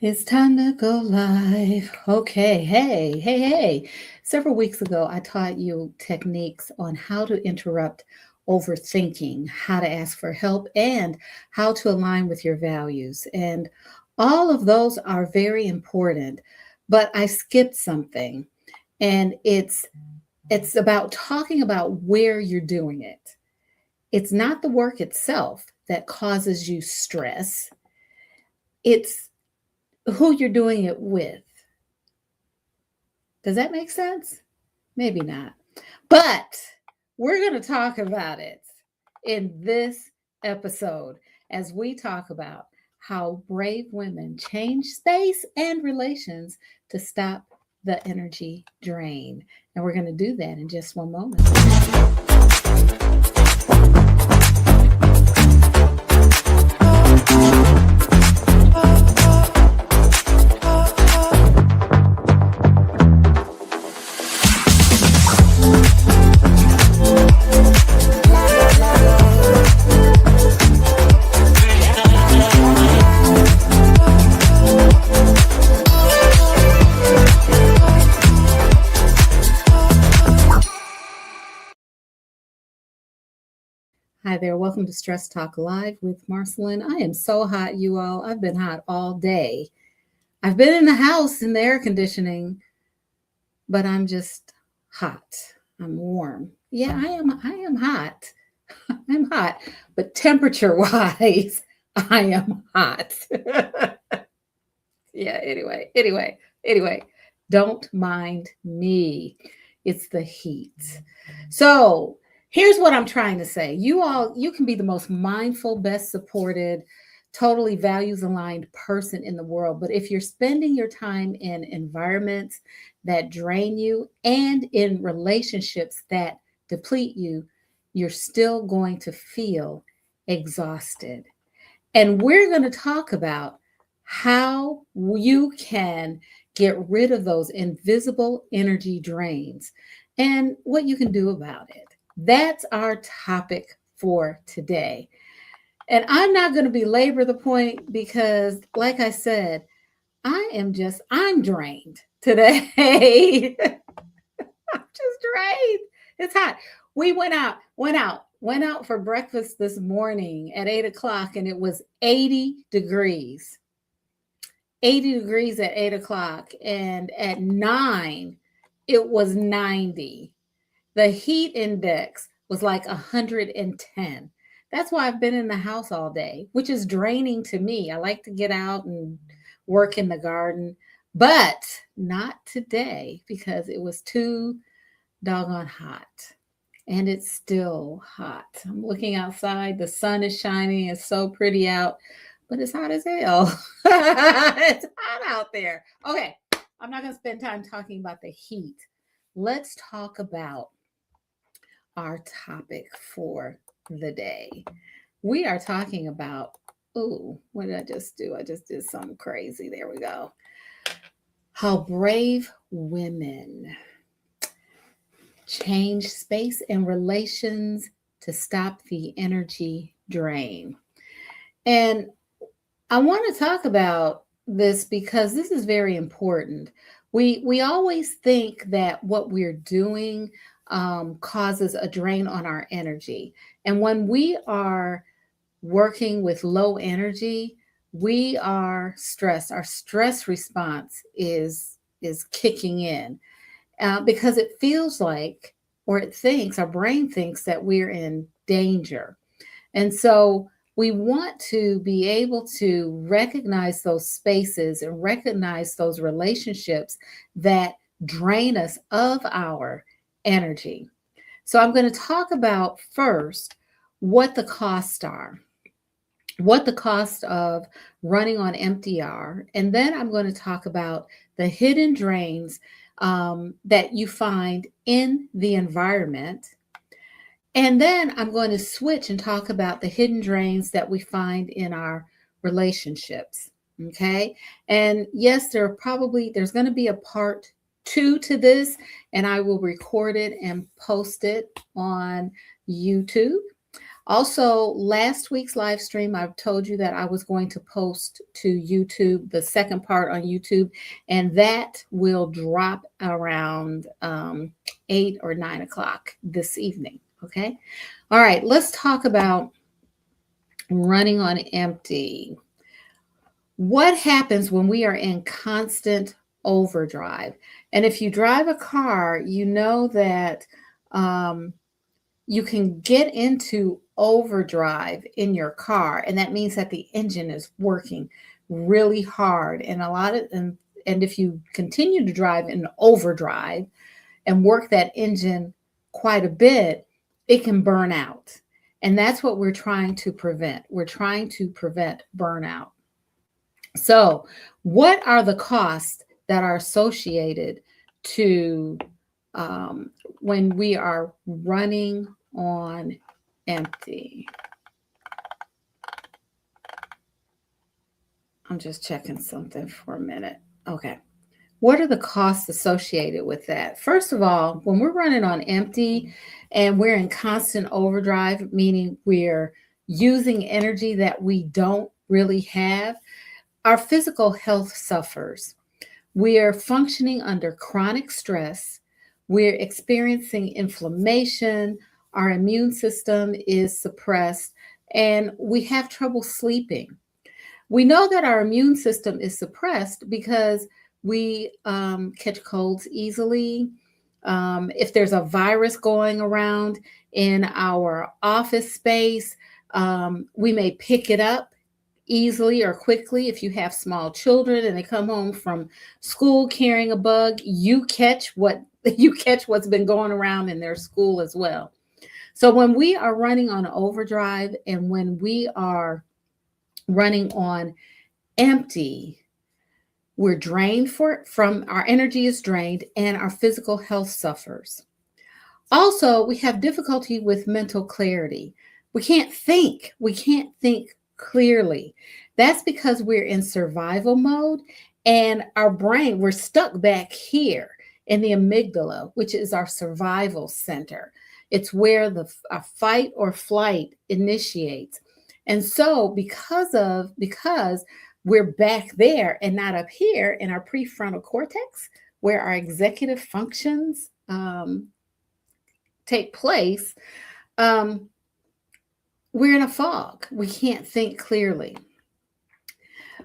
It's time to go live. Okay. Hey. Several weeks ago, I taught you techniques on how to interrupt overthinking, how to ask for help, and how to align with your values. And all of those are very important. But I skipped something, and it's about talking about where you're doing it. It's not the work itself that causes you stress. It's who you're doing it with. Does that make sense? Maybe not. But we're going to talk about it in this episode as we talk about how brave women change space and relations to stop the energy drain. And we're going to do that in just one moment. Hi there. Welcome to Stress Talk Live with Marcyline. I am so hot, you all. I've been hot all day. I've been in the house in the air conditioning, but I'm just hot. I'm warm. Yeah, I am hot. I'm hot, but temperature wise, I am hot. Yeah, anyway, don't mind me. It's the heat. So, here's what I'm trying to say. You can be the most mindful, best supported, totally values aligned person in the world. But if you're spending your time in environments that drain you and in relationships that deplete you, you're still going to feel exhausted. And we're going to talk about how you can get rid of those invisible energy drains and what you can do about it. That's our topic for today. And I'm not going to belabor the point because, like I said, I'm drained today. I'm just drained. It's hot. We went out for breakfast this morning at 8 o'clock and it was 80 degrees. 80 degrees at 8 o'clock. And at 9, it was 90. The heat index was like 110. That's why I've been in the house all day, which is draining to me. I like to get out and work in the garden, but not today because it was too doggone hot. And it's still hot. I'm looking outside. The sun is shining. It's so pretty out, but it's hot as hell. It's hot out there. Okay, I'm not going to spend time talking about the heat. Let's talk about our topic for the day. We are talking about, what did I just do? I just did something crazy. There we go. How brave women change space and relations to stop the energy drain. And I want to talk about this because this is very important. We always think that what we're doing causes a drain on our energy. And when we are working with low energy, we are stressed. Our stress response is kicking in because it feels like, or it thinks, our brain thinks that we're in danger. And so we want to be able to recognize those spaces and recognize those relationships that drain us of our energy. So I'm going to talk about first what the costs are, what the cost of running on empty are, and then I'm going to talk about the hidden drains that you find in the environment. And then I'm going to switch and talk about the hidden drains that we find in our relationships. Okay. And yes, there's going to be a part 2 to this, and I will record it and post it on YouTube. Also, last week's live stream, I've told you that I was going to post to YouTube, the second part on YouTube, and that will drop around 8 or 9 o'clock this evening. Okay. All right. Let's talk about running on empty. What happens when we are in constant overdrive? And if you drive a car, you know that um, you can get into overdrive in your car, and that means that the engine is working really hard. And a lot of and if you continue to drive in overdrive and work that engine quite a bit, it can burn out. And that's what we're trying to prevent. We're trying to prevent burnout. So, what are the costs that are associated to when we are running on empty? I'm just checking something for a minute. Okay. What are the costs associated with that? First of all, when we're running on empty and we're in constant overdrive, meaning we're using energy that we don't really have, our physical health suffers. We are functioning under chronic stress. We're experiencing inflammation. Our immune system is suppressed, and we have trouble sleeping. We know that our immune system is suppressed because we catch colds easily. If there's a virus going around in our office space, we may pick it up easily or quickly. If you have small children and they come home from school carrying a bug, you catch what's been going around in their school as well. So when we are running on overdrive and when we are running on empty, we're drained from our energy is drained and our physical health suffers. Also, we have difficulty with mental clarity. We can't think. We can't think clearly. That's because we're in survival mode and our brain, we're stuck back here in the amygdala, which is our survival center. It's where our fight or flight initiates. And so because we're back there and not up here in our prefrontal cortex, where our executive functions take place, we're in a fog. We can't think clearly.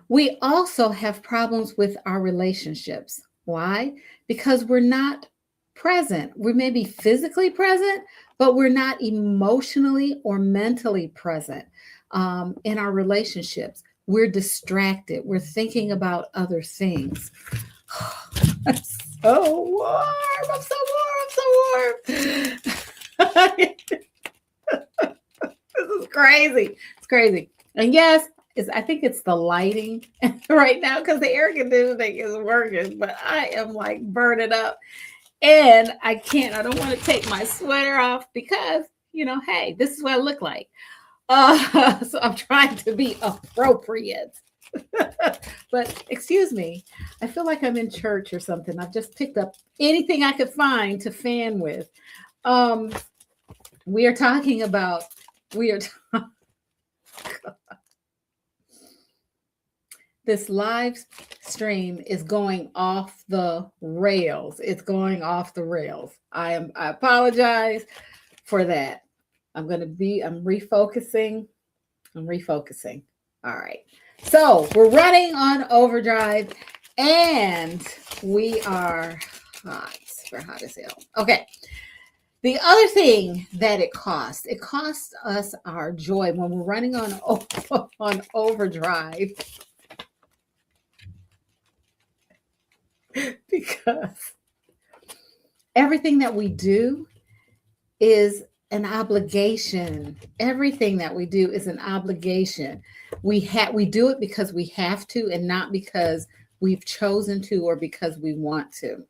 We also have problems with our relationships. Why? Because we're not present. We may be physically present, but we're not emotionally or mentally present in our relationships. We're distracted. We're thinking about other things. I'm so warm. I'm so warm. I'm so warm. This is crazy. It's crazy. And yes, I think it's the lighting right now because the air conditioning is working, but I am like burning up and I don't want to take my sweater off because, hey, this is what I look like. So I'm trying to be appropriate. But excuse me, I feel like I'm in church or something. I've just picked up anything I could find to fan with. We are talking about, this live stream is going off the rails. It's going off the rails. I apologize for that. I'm refocusing. All right. So we're running on overdrive and we are hot. We're hot as hell. Okay. The other thing that it costs us our joy when we're running on overdrive because everything that we do is an obligation. Everything that we do is an obligation. We do it because we have to and not because we've chosen to or because we want to.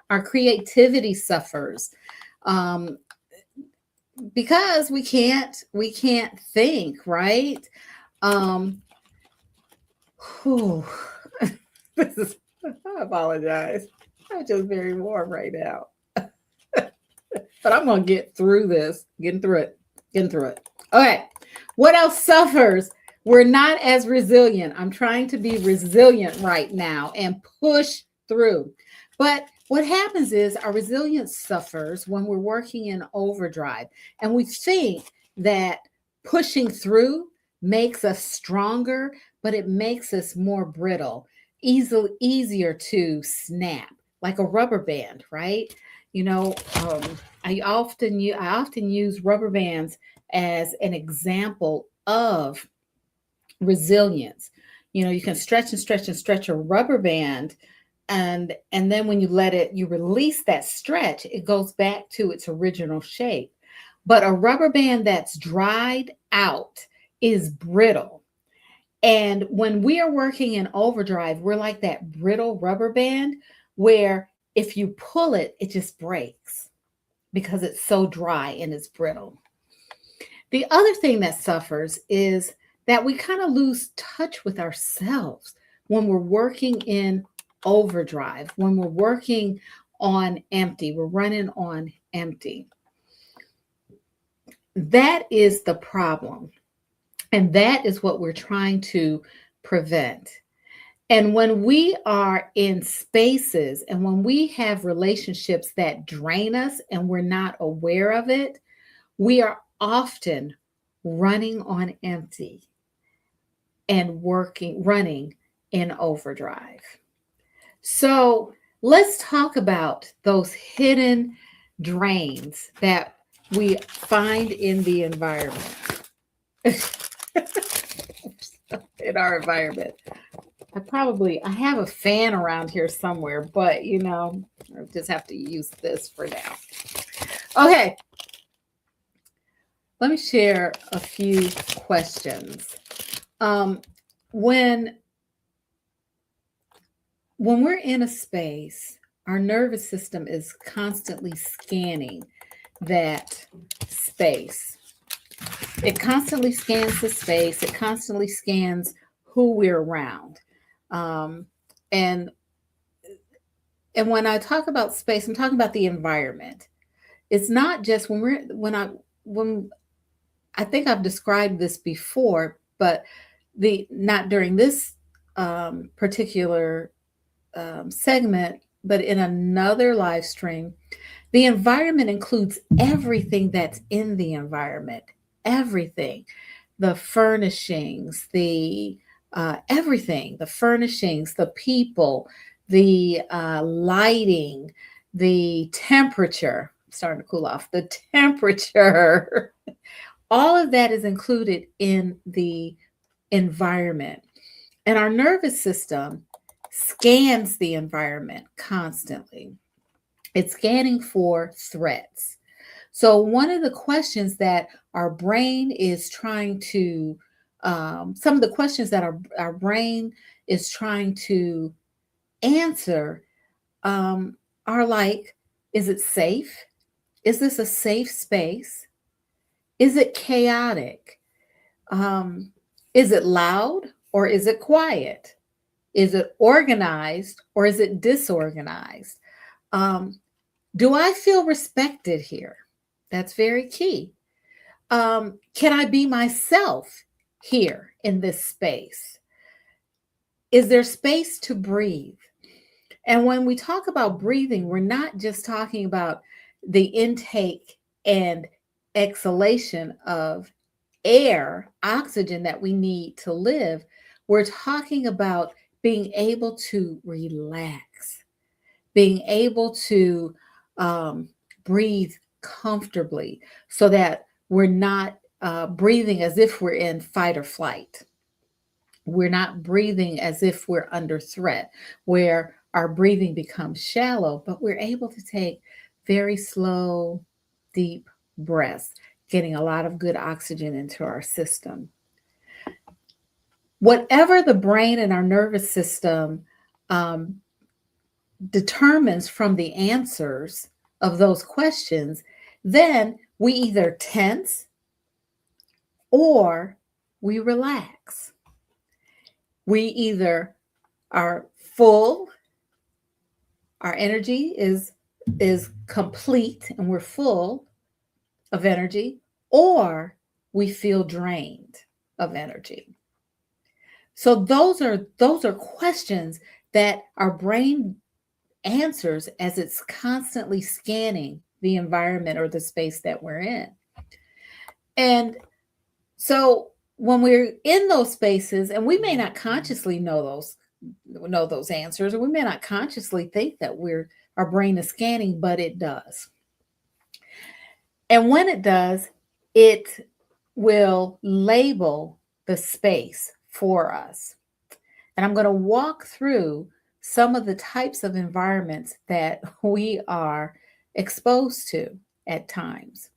Our creativity suffers because we can't think, right? This is, I apologize. I'm just very warm right now. But I'm going to get through this, getting through it. Getting through it. Okay. What else suffers? We're not as resilient. I'm trying to be resilient right now and push through. But what happens is our resilience suffers when we're working in overdrive. And we think that pushing through makes us stronger, but it makes us more brittle, easier to snap, like a rubber band, right? You know, I often use rubber bands as an example of resilience. You know, you can stretch and stretch and stretch a rubber band, and then when you let it, you release that stretch, it goes back to its original shape. But a rubber band that's dried out is brittle. And when we are working in overdrive, we're like that brittle rubber band where if you pull it, it just breaks because it's so dry and it's brittle. The other thing that suffers is that we kind of lose touch with ourselves when we're working in overdrive, when we're working on empty, we're running on empty. That is the problem. And that is what we're trying to prevent. And when we are in spaces and when we have relationships that drain us and we're not aware of it, we are often running on empty and running in overdrive. So let's talk about those hidden drains that we find in the environment. In our environment. I have a fan around here somewhere, but I just have to use this for now. Okay. Let me share a few questions. When we're in a space, our nervous system is constantly scanning that space. It constantly scans the space. It constantly scans who we're around. And when I talk about space, I'm talking about the environment. It's not just when I think I've described this before, but not during this particular segment, but in another live stream. The environment includes everything that's in the environment, everything, the furnishings, the everything, the furnishings, the people, the lighting, the temperature. I'm starting to cool off. The temperature. All of that is included in the environment. And our nervous system scans the environment constantly. It's scanning for threats. So one of the questions that our brain is trying to, some of the questions that our brain is trying to answer are like, is it safe? Is this a safe space? Is it chaotic? Is it loud or is it quiet? Is it organized or is it disorganized? Do I feel respected here? That's very key. Can I be myself here in this space? Is there space to breathe? And when we talk about breathing, we're not just talking about the intake and exhalation of air, oxygen that we need to live. We're talking about being able to relax, being able to breathe comfortably so that we're not breathing as if we're in fight or flight. We're not breathing as if we're under threat, where our breathing becomes shallow, but we're able to take very slow, deep breaths, getting a lot of good oxygen into our system. Whatever the brain and our nervous system determines from the answers of those questions, then we either tense or we relax. We either are full, our energy is complete and we're full of energy, or we feel drained of energy. So those are questions that our brain answers as it's constantly scanning the environment or the space that we're in. And so when we're in those spaces, and we may not consciously know those answers, or we may not consciously think that our brain is scanning, but it does. And when it does, it will label the space for us. And I'm going to walk through some of the types of environments that we are exposed to at times.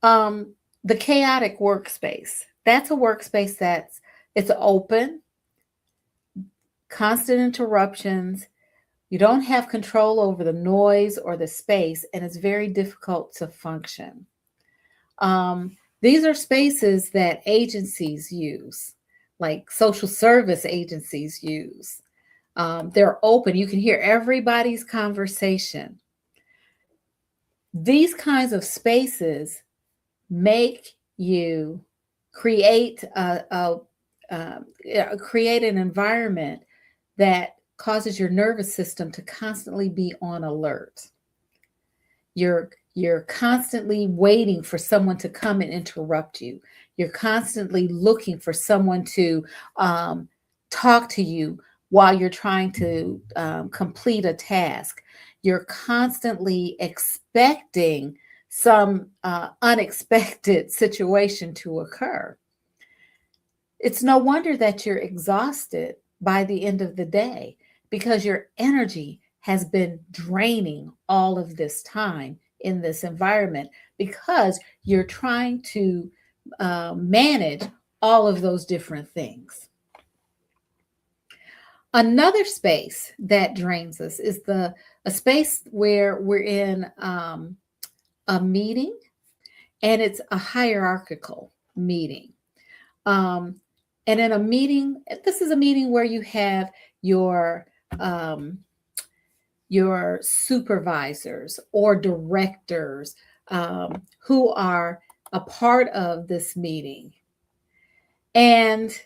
The chaotic workspace. That's a workspace it's open, constant interruptions. You don't have control over the noise or the space, and it's very difficult to function. These are spaces that agencies use, like social service agencies use. They're open. You can hear everybody's conversation. These kinds of spaces make you create create an environment that causes your nervous system to constantly be on alert. You're constantly waiting for someone to come and interrupt you. You're constantly looking for someone to talk to you while you're trying to complete a task. You're constantly expecting some unexpected situation to occur. It's no wonder that you're exhausted by the end of the day, because your energy has been draining all of this time in this environment, because you're trying to manage all of those different things. Another space that drains us is a space where we're in a meeting, and it's a hierarchical meeting. And in a meeting, this is a meeting where you have your supervisors or directors who are a part of this meeting. And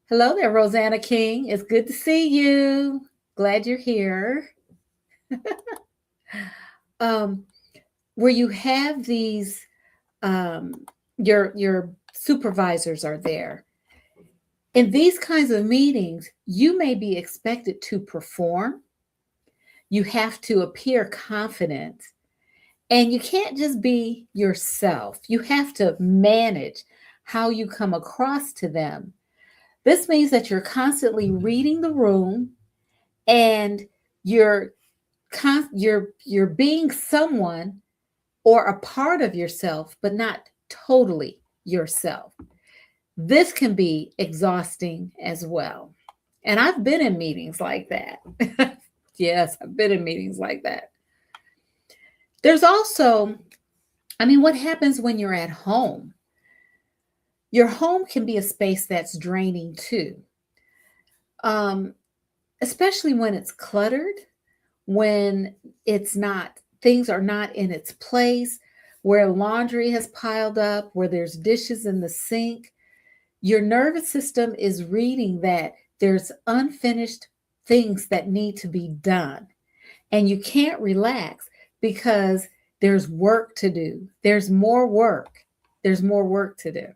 hello there, Rosanna King. It's good to see you. Glad you're here. Where you have these, your supervisors are there. In these kinds of meetings, you may be expected to perform. You have to appear confident, and you can't just be yourself. You have to manage how you come across to them. This means that you're constantly reading the room, and you're being someone or a part of yourself, but not totally yourself. This can be exhausting as well. And I've been in meetings like that. Yes, I've been in meetings like that. There's also, what happens when you're at home? Your home can be a space that's draining too, especially when it's cluttered, when things are not in its place, where laundry has piled up, where there's dishes in the sink. Your nervous system is reading that there's unfinished things that need to be done. And you can't relax because there's work to do. There's more work. There's more work to do.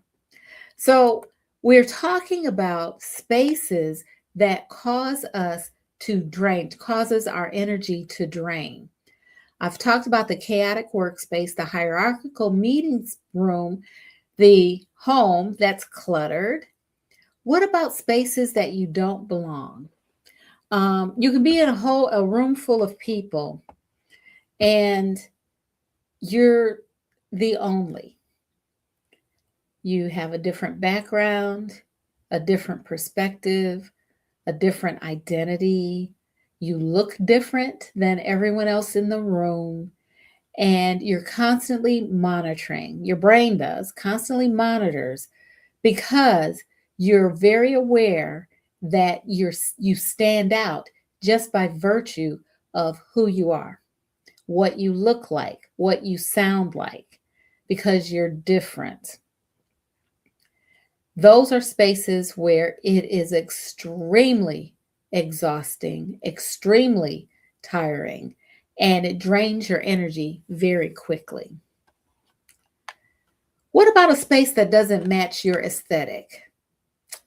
So we're talking about spaces that cause us to drain, causes our energy to drain. I've talked about the chaotic workspace, the hierarchical meetings room, the home that's cluttered. What about spaces that you don't belong? You can be in a room full of people, and you're the only. You have a different background, a different perspective, a different identity. You look different than everyone else in the room. And you're constantly monitoring. Your brain constantly monitors, because you're very aware that you stand out just by virtue of who you are, what you look like, what you sound like. because you're different. Those are spaces where it is extremely exhausting, extremely tiring, and it drains your energy very quickly. What about a space that doesn't match your aesthetic?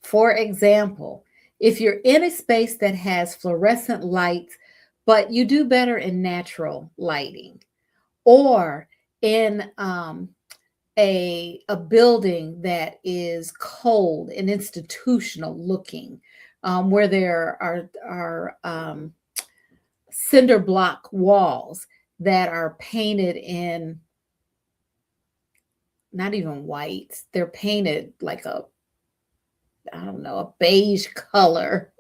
For example, if you're in a space that has fluorescent lights, but you do better in natural lighting, or in a building that is cold and institutional looking, where there are cinder block walls that are painted in not even white, they're painted like a, I don't know, a beige color.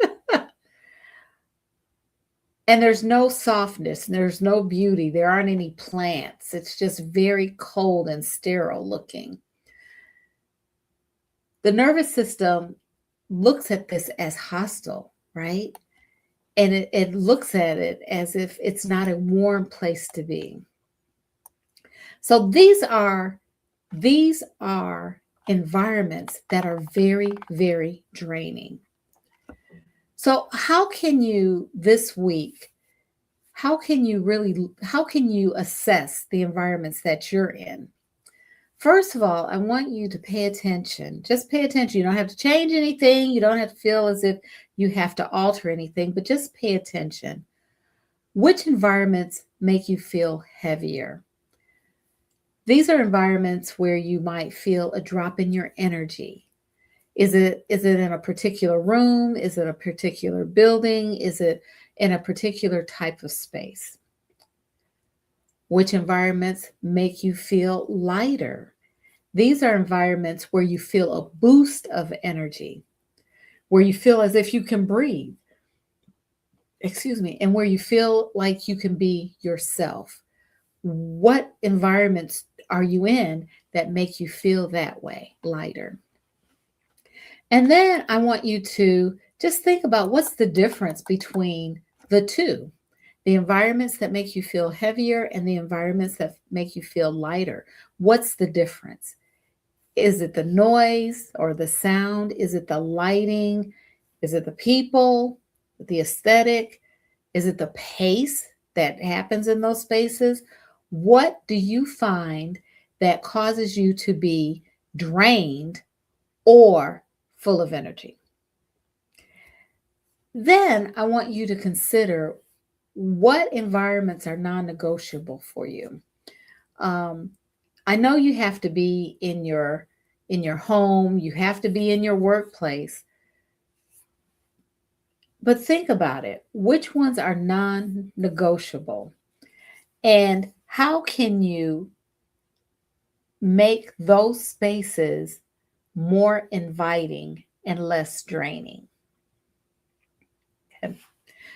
And there's no softness, there's no beauty, there aren't any plants. It's just very cold and sterile looking. The nervous system looks at this as hostile, right? And it looks at it as if it's not a warm place to be. So these are environments that are very, very draining. So how can you this week, how can you assess the environments that you're in? First of all, I want you to pay attention. Just pay attention. You don't have to change anything. You don't have to feel as if you have to alter anything, but just pay attention. Which environments make you feel heavier? These are environments where you might feel a drop in your energy. Is it in a particular room? Is it a particular building? Is it in a particular type of space? Which environments make you feel lighter? These are environments where you feel a boost of energy, where you feel as if you can breathe, excuse me, and where you feel like you can be yourself. What environments are you in that make you feel that way, lighter? And then I want you to just think about what's the difference between the two, the environments that make you feel heavier and the environments that make you feel lighter. What's the difference? Is it the noise or the sound? Is it the lighting? Is it the people, the aesthetic? Is it the pace that happens in those spaces? What do you find that causes you to be drained or full of energy? Then I want you to consider what environments are non-negotiable for you. I know you have to be in your home, you have to be in your workplace, but think about it. Which ones are non-negotiable? And how can you make those spaces more inviting and less draining? Okay.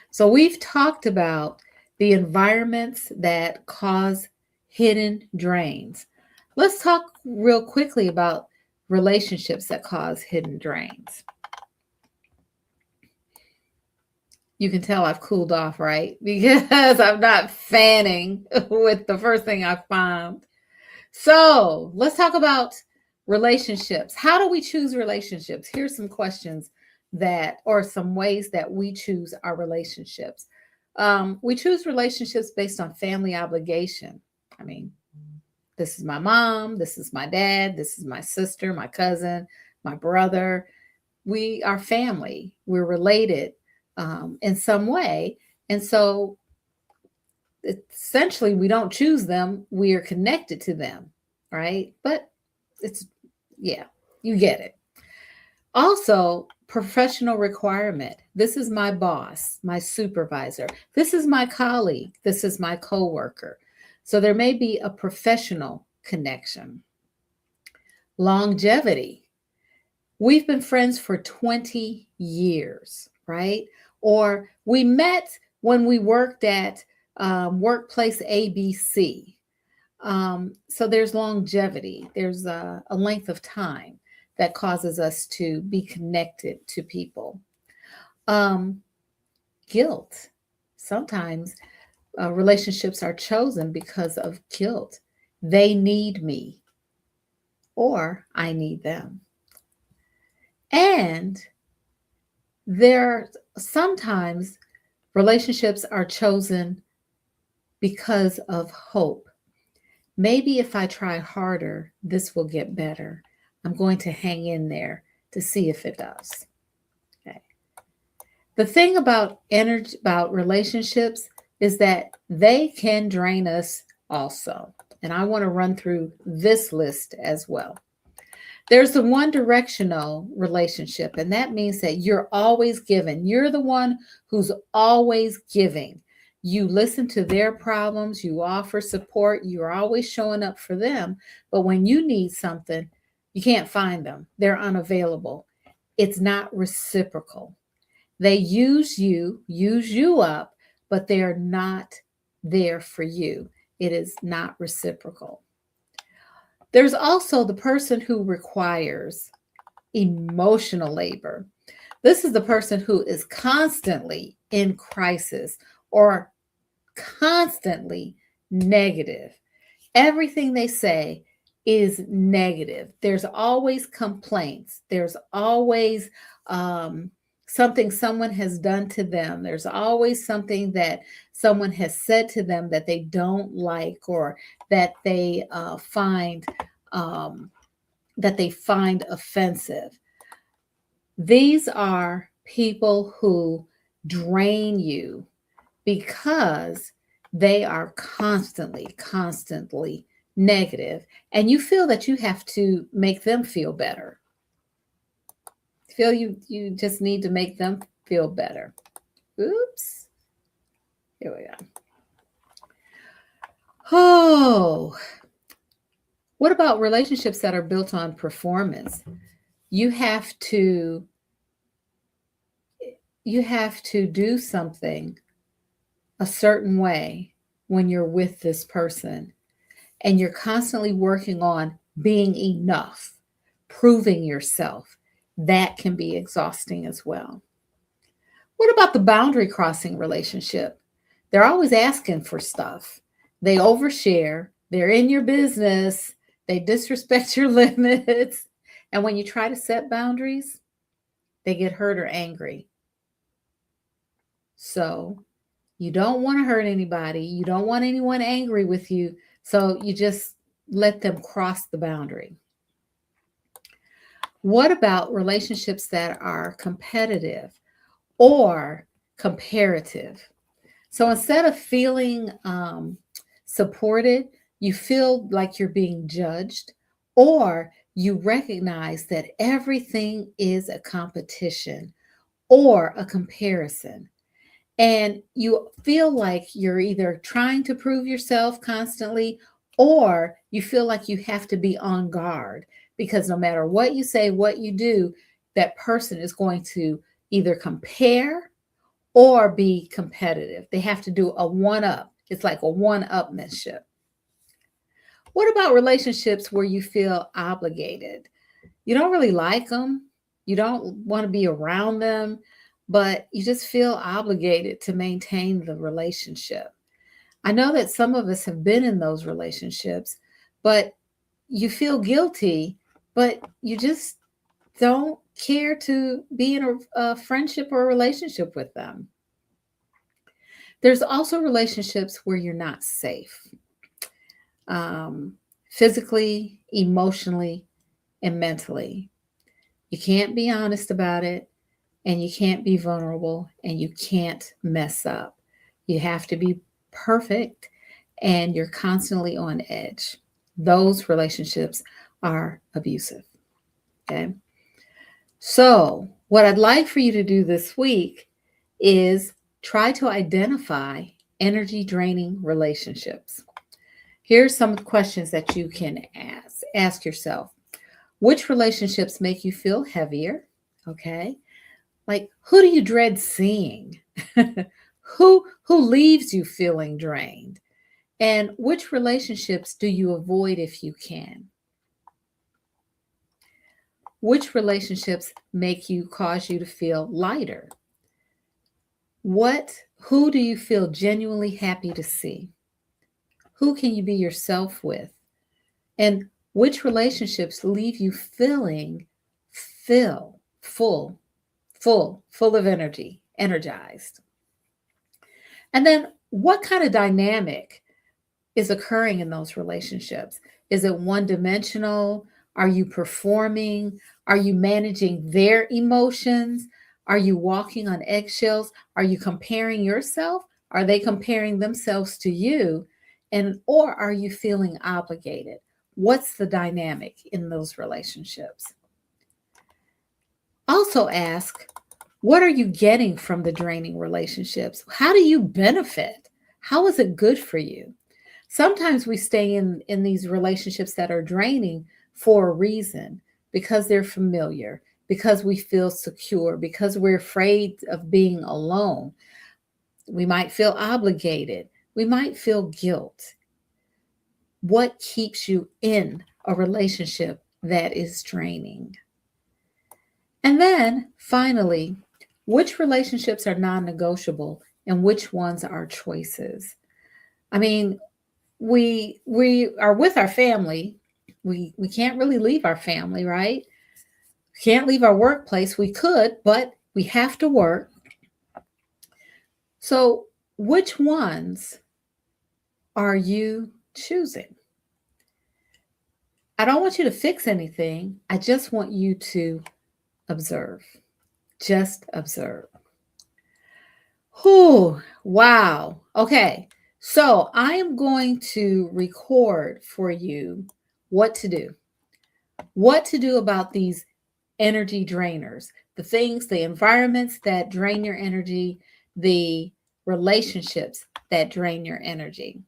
So we've talked about the environments that cause hidden drains. Let's talk real quickly about relationships that cause hidden drains. You can tell I've cooled off, right? Because I'm not fanning with the first thing I found. So let's talk about relationships. How do we choose relationships? Here's some questions or some ways that we choose our relationships. We choose relationships based on family obligation. I mean, this is my mom, this is my dad, this is my sister, my cousin, my brother. We are family. We're related in some way. And so essentially, we don't choose them, we are connected to them, right? But it's, yeah, you get it. Also, professional requirement. This is my boss, my supervisor. This is my colleague. This is my coworker. So there may be a professional connection. Longevity. We've been friends for 20 years, right? Or we met when we worked at workplace ABC. So there's longevity. There's a length of time that causes us to be connected to people. Guilt. Sometimes relationships are chosen because of guilt. They need me. or I need them. And there sometimes relationships are chosen because of hope. Maybe if I try harder, this will get better. I'm going to hang in there to see if it does. Okay. The thing about energy, about relationships, is that they can drain us also. And I want to run through this list as well. There's the one directional relationship, and that means that you're always giving. You're the one who's always giving. You listen to their problems, you offer support, you're always showing up for them. But when you need something, you can't find them, they're unavailable. It's not reciprocal. They use you up, but they're not there for you. It is not reciprocal. There's also the person who requires emotional labor. This is the person who is constantly in crisis or constantly negative. Everything they say is negative. There's always complaints. There's always something someone has done to them. There's always something that someone has said to them that they don't like, or that they um, find offensive. These are people who drain you because they are constantly negative, and you feel that you have to make them feel better. Feel you just need to make them feel better. Oops. Here we go. Oh, what about relationships that are built on performance? You have to do something a certain way when you're with this person, and you're constantly working on being enough, proving yourself. That can be exhausting as well. What about the boundary crossing relationship? They're always asking for stuff. They overshare, they're in your business, they disrespect your limits. And when you try to set boundaries, they get hurt or angry. So you don't want to hurt anybody. You don't want anyone angry with you. So you just let them cross the boundary. What about relationships that are competitive or comparative? So instead of feeling supported, you feel like you're being judged, or you recognize that everything is a competition or a comparison. And you feel like you're either trying to prove yourself constantly, or you feel like you have to be on guard, because no matter what you say, what you do, that person is going to either compare or be competitive. They have to do a one up. It's like a one upmanship. What about relationships where you feel obligated? You don't really like them, you don't want to be around them, but you just feel obligated to maintain the relationship. I know that some of us have been in those relationships, but you feel guilty, but you just don't care to be in a friendship or a relationship with them. There's also relationships where you're not safe, um, physically, emotionally, and mentally. You can't be honest about it, and you can't be vulnerable, and you can't mess up. You have to be perfect, and you're constantly on edge. Those relationships are abusive. Okay. So, what I'd like for you to do this week is try to identify energy draining relationships. Here's some questions that you can ask. Ask yourself, which relationships make you feel heavier? Okay. Like, who do you dread seeing? Who leaves you feeling drained? And which relationships do you avoid if you can? Which relationships make you cause you to feel lighter? Who do you feel genuinely happy to see? Who can you be yourself with? And Which relationships leave you feeling full, full of energy, energized? And then what kind of dynamic is occurring in those relationships? Is it one dimensional? Are you performing? Are you managing their emotions? Are you walking on eggshells? Are you comparing yourself? Are they comparing themselves to you? And or are you feeling obligated? What's the dynamic in those relationships? Also ask, what are you getting from the draining relationships? How do you benefit? How is it good for you? Sometimes we stay in these relationships that are draining for a reason, because they're familiar, because we feel secure, because we're afraid of being alone. We might feel obligated. We might feel guilt. What keeps you in a relationship that is draining? And then finally, which relationships are non-negotiable and which ones are choices? I mean, we are with our family. We can't really leave our family, right? Can't leave our workplace. We could, but we have to work. So, which ones are you choosing? I don't want you to fix anything. I just want you to observe. Just observe. Whew, wow. Okay. So I am going to record for you what to do. What to do about these energy drainers, the things, the environments that drain your energy, the relationships that drain your energy.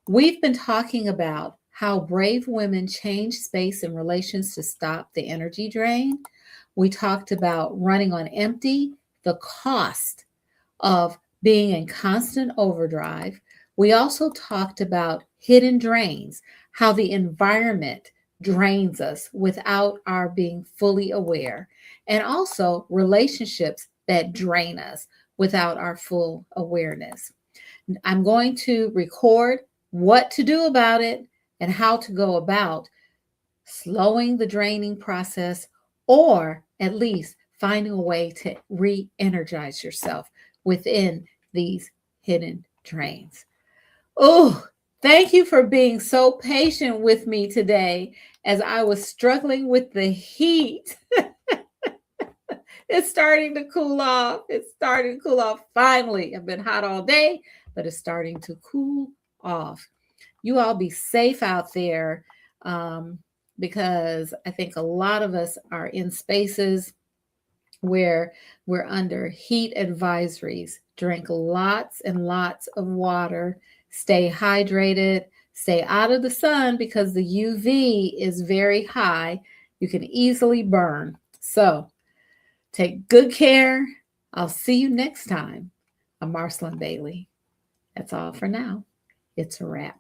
We've been talking about how brave women change space and relations to stop the energy drain. We talked about running on empty, the cost of being in constant overdrive. We also talked about hidden drains, how the environment drains us without our being fully aware, and also relationships that drain us without our full awareness. I'm going to record what to do about it and how to go about slowing the draining process, or at least finding a way to re energize yourself within these hidden drains. Oh, thank you for being so patient with me today as I was struggling with the heat. It's starting to cool off. It's starting to cool off finally. I've been hot all day, but it's starting to cool off. You all be safe out there, um, because I think a lot of us are in spaces where we're under heat advisories. Drink lots and lots of water. Stay hydrated. Stay out of the sun because the UV is very high. You can easily burn. So take good care. I'll see you next time. I'm Marcyline Bailey. That's all for now. It's a wrap.